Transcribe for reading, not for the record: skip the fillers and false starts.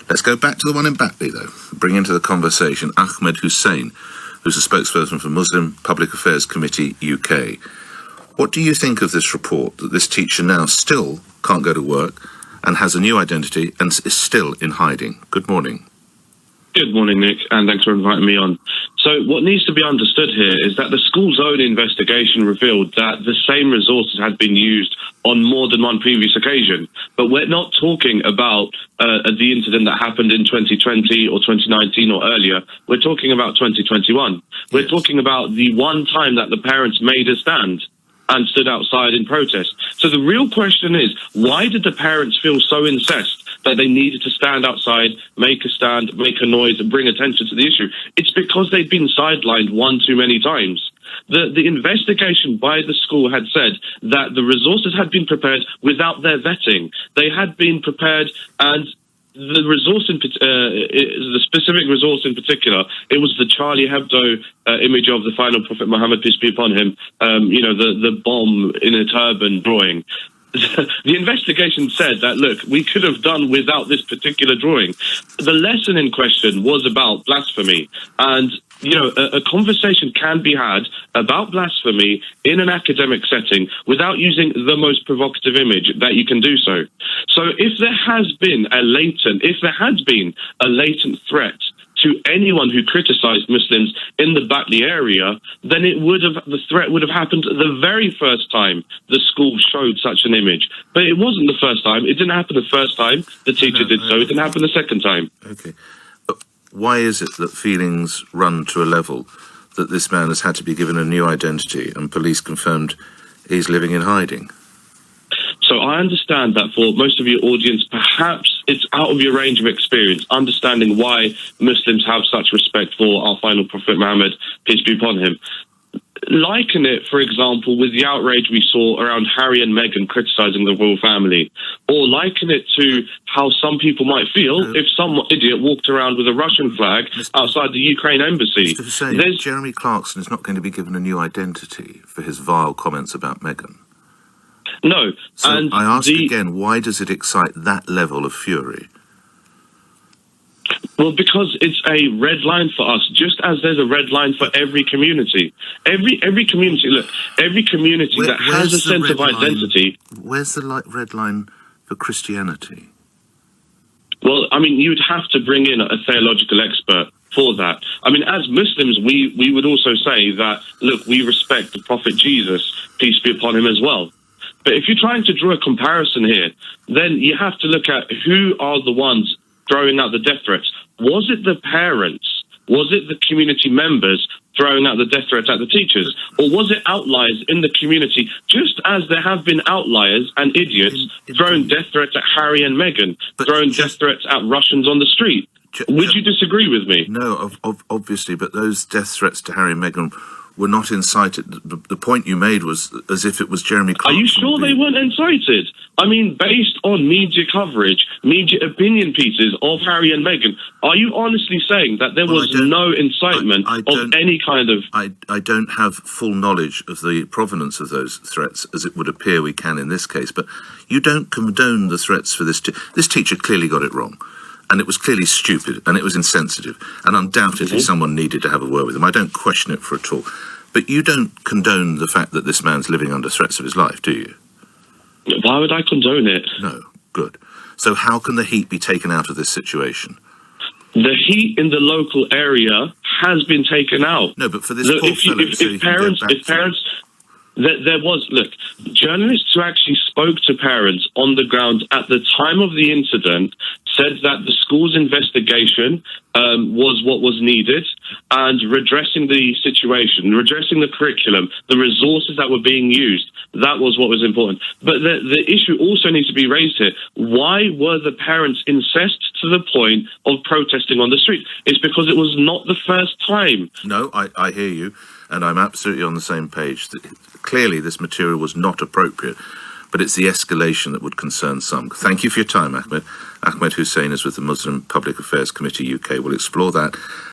Let's go back to the one in Batley, though. Bring into the conversation Ahmed Hussein, who's a spokesperson for Muslim Public Affairs Committee UK. What do you think of this report that this teacher now still can't go to work and has a new identity and is still in hiding? Good morning. Good morning, Nick, and thanks for inviting me on. So what needs to be understood here is that the school's own investigation revealed that the same resources had been used on more than one previous occasion. But we're not talking about the incident that happened in 2020 or 2019 or earlier. We're talking about 2021. We're talking about the one time that the parents made a stand and stood outside in protest. So the real question is, why did the parents feel so incensed that they needed to stand outside, make a stand, make a noise, and bring attention to the issue? It's because they'd been sidelined one too many times. The investigation by the school had said that the resources had been prepared without their vetting. They had been prepared, and the resource, the specific resource in particular, it was the Charlie Hebdo image of the final Prophet Muhammad, peace be upon him, the bomb in a turban drawing. The investigation said that, look, we could have done without this particular drawing. The lesson in question was about blasphemy. And, a conversation can be had about blasphemy in an academic setting without using the most provocative image that you can do so. So if there has been a latent threat to anyone who criticised Muslims in the Batley area, then the threat would have happened the very first time the school showed such an image. But it wasn't the first time. It didn't happen the first time the teacher did so. It didn't happen the second time. Okay. But why is it that feelings run to a level that this man has had to be given a new identity and police confirmed he's living in hiding? So I understand that for most of your audience, perhaps it's out of your range of experience, understanding why Muslims have such respect for our final Prophet Muhammad, peace be upon him. Liken it, for example, with the outrage we saw around Harry and Meghan criticising the royal family. Or liken it to how some people might feel if some idiot walked around with a Russian flag outside the Ukraine embassy. Mr. Hussein, Jeremy Clarkson is not going to be given a new identity for his vile comments about Meghan. No. So and I ask again, why does it excite that level of fury? Well, because it's a red line for us, just as there's a red line for every community. Every community, look, every community that has a sense of identity. Where's the red line for Christianity? Well, I mean, you'd have to bring in a theological expert for that. I mean, as Muslims, we would also say that, look, we respect the Prophet Jesus, peace be upon him as well. But if you're trying to draw a comparison here, then you have to look at who are the ones throwing out the death threats. Was it the parents? Was it the community members throwing out the death threats at the teachers? Or was it outliers in the community, just as there have been outliers and idiots throwing death threats at Harry and Meghan, throwing death threats at Russians on the street? Would you disagree with me? No, obviously, but those death threats to Harry and Meghan were not incited. The point you made was as if it was Jeremy Clarkson. Are you sure they weren't incited? I mean, based on media coverage, media opinion pieces of Harry and Meghan, are you honestly saying that there was no incitement of any kind of... I don't have full knowledge of the provenance of those threats, as it would appear we can in this case, but you don't condone the threats for this. This teacher clearly got it wrong. And it was clearly stupid, and it was insensitive, and undoubtedly someone needed to have a word with him. I don't question it for at all. But you don't condone the fact that this man's living under threats of his life, do you? Why would I condone it? No, good. So how can the heat be taken out of this situation? The heat in the local area has been taken out. No, but for this poor fellow, if parents... There was, look, journalists who actually spoke to parents on the ground at the time of the incident said that the school's investigation was what was needed, and redressing the situation, redressing the curriculum, the resources that were being used, that was what was important. But the issue also needs to be raised here. Why were the parents incensed to the point of protesting on the street? It's because it was not the first time. No, I hear you, and I'm absolutely on the same page. Clearly, this material was not appropriate, but it's the escalation that would concern some. Thank you for your time, Ahmed. Ahmed Hussein is with the Muslim Public Affairs Committee UK. We'll explore that